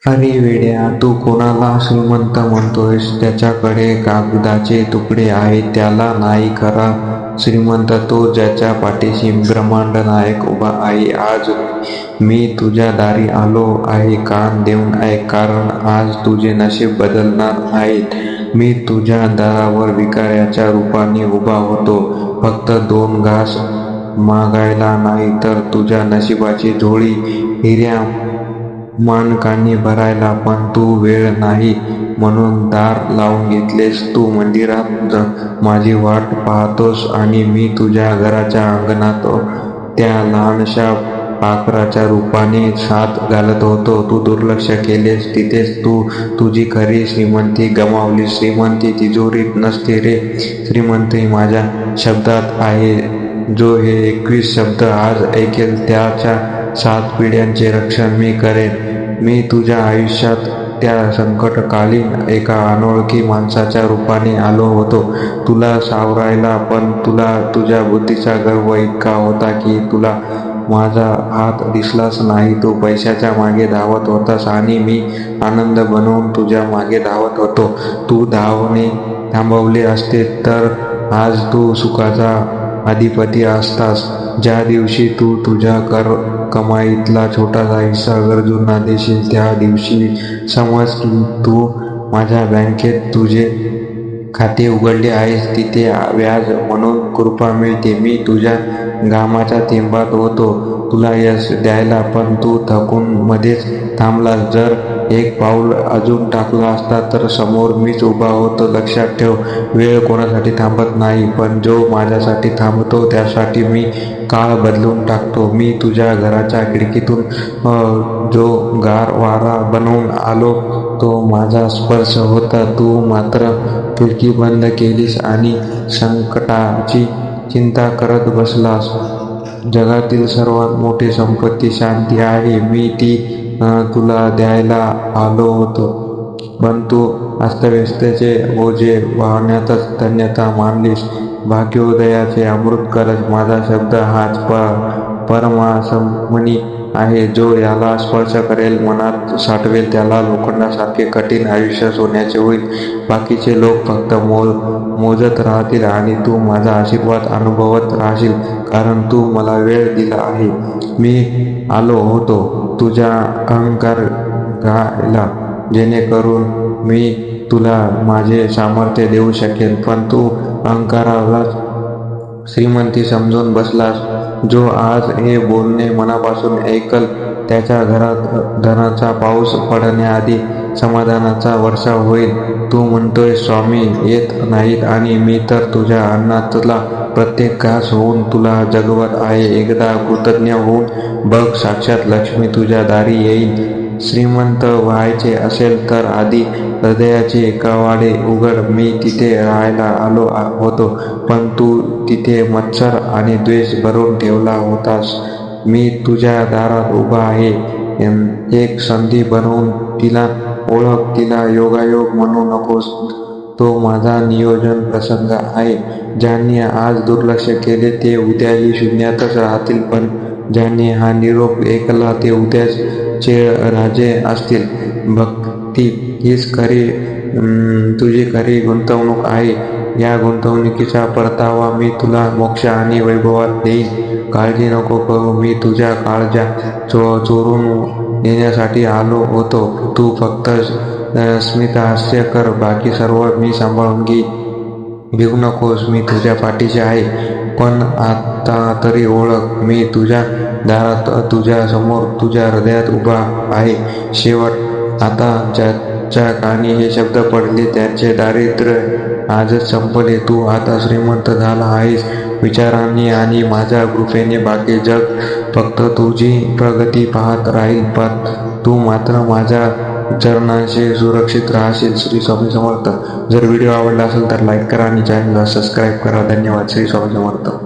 अरे वेड्या, तू कोणाला श्रीमंत म्हणतोयस? त्याच्याकडे कागदाचे तुकडे आहेत, त्याला नाही खरा श्रीमंत तो, ज्याच्या पाठीशी ब्रह्मांड नायक उभा आहे. आज मी तुझ्या दारी आलो आहे, कान देऊन ऐक, कारण आज तुझे नशीब बदलणार आहेत. मी तुझ्या दारावर भिकाऱ्याच्या रूपाने उभा होतो, फक्त 2 घास मागायला, नाही तर तुझ्या नशिबाची झोळी हिऱ्या माणकांनी भरायला. पण तू वेळ नाही म्हणून दार लावून घेतलेस. तू मंदिरात माझी वाट पाहतोस आणि मी तुझ्या घराच्या अंगणात त्या लहानशा पाखराच्या रूपाने साथ घालत होतो. तू दुर्लक्ष केलेस, तिथेच तू तुझी खरी श्रीमंती गमावली. श्रीमंती तिजोरीत नसते रे, श्रीमंती माझ्या शब्दात आहे. जो हे 21 शब्द आज ऐकेल त्याच्या 7 पिढ्यांचे रक्षण मी करेन. मी तुझ्या आयुष्यात त्या संकटकालीन एका अनोळखी माणसाच्या रूपाने आलो होतो, तुला सावरायला. पण तुला तुझ्या बुद्धीचा गर्व इतका होता की तुला माझा हात दिसलाच नाही. तू पैशाच्या मागे धावत होतास आणि मी आनंद बनवून तुझ्या मागे धावत होतो. तू धावणे थांबवले असते तर आज तू सुखाचा अधिपती असतास. ज्या दिवशी तू तुझ्या कमाईतला छोटासा हिस्सा गरजूंना देशील, त्या दिवशी समज की तू माझ्या बँकेत तुझे खाते उघडले आहेस. तिथे व्याज म्हणून कृपा मिळते. मी तुझ्या घामाच्या थेंबात होतो तुला यश द्यायला, पण तू थकून मध्येच थांबलास. जर एक पाऊल अजून टाकला असता तर समोर मीच उभा होतो. लक्षात ठेव, वेळ कोणासाठी थांबत नाही, पण जो माझ्यासाठी थांबतो त्यासाठी मी काळ बदलून टाकतो. मी तुझ्या घराच्या खिडकीतून जो गार वारा बनवून आलो तो माझा स्पर्श होता. तू मात्र खिडकी बंद केलीस आणि संकटाची चिंता करत बसलास. जगातील सर्वात मोठी संपत्ती शांती आहे. मी ती तुला द्यायला आलो होतो, पण तू अस्तव्यस्तेचे ओझे वाहण्यातच धन्यता मानलीस. भाग्योदयाचे अमृत कलश माझा शब्द हाच परमासमनी आहे. जो याला स्पर्श करेल, मनात साठवेल, त्याला लोखंडासारखे कठीण आयुष्य सोन्याचे होईल. बाकीचे लोक फक्त मोजत राहतील आणि तू माझा आशीर्वाद अनुभवत राहशील, कारण तू मला वेळ दिला आहे. मी आलो होतो तुझ्या अहंकार घायला, जेणेकरून मी तुला माझे सामर्थ्य देऊ शकेन. पण तू अहंकारालाच श्रीमंती समजून बसलास. जो आज हे बोलणे मनापासून ऐकल, त्याच्या घरात धनाचा पाऊस पडण्याआधी समाधानाचा वर्षाव होईल. तू म्हणतोय स्वामी येत नाहीत आणि मी तर तुझ्या अन्नातला प्रत्येक घास होऊन तुला जगवत आहे. एकदा कृतज्ञ होऊन बघ, साक्षात लक्ष्मी तुझ्या दारी येईल. श्रीमंत व्हायचे असेल तर आधी हृदयाचे कवाडे उघड. मी तिथे राहायला आलो होतो, पण तू तिथे मत्सर आणि द्वेष भरून ठेवला होतास. मी तुझ्या दारात उभा आहे. एक संधी बनवून तिला ओळख. तिला योगायोग म्हणू नकोस, तो माझा नियोजन प्रसंग आहे. ज्यांनी आज दुर्लक्ष केले ते उद्याही शून्यातच राहतील, पण ज्यांनी हा निरोप ऐकला ते उद्याचे राजे असतील. भक्ती हीच तुझी खरी गुंतवणूक आहे. या गुंतवणुकीचा परतावा मी तुला मोक्ष आणि वैभवात देईन. काळजी नको करू, मी तुझ्या काळजा चोरून नेण्यासाठी आलो होतो. तू फक्त स्मितहास्य कर, बाकी सर्व मी सांभाळून घेईन. भिवू नकोस, मी तुझ्या पाठीशी आहे. पण आता तरी ओळख, मी तुझ्या दारात, तुझ्या समोर, तुझ्या हृदयात उभा आहे. शेवट आता ज्याच्या कानी हे शब्द पडले त्याचे दारिद्र्य आजच संपले. तू आता श्रीमंत झाला आहेस विचारांनी आणि माझ्या कृपेने. बाकी जग फक्त तुझी प्रगती पाहत राहील, पण तू मात्र माझ्या चरणांशी सुरक्षित राहशील. श्री स्वामी समर्थ. जर व्हिडिओ आवडला असेल तर लाईक करा आणि चॅनलला सबस्क्राईब करा. धन्यवाद. श्री स्वामी समर्थ.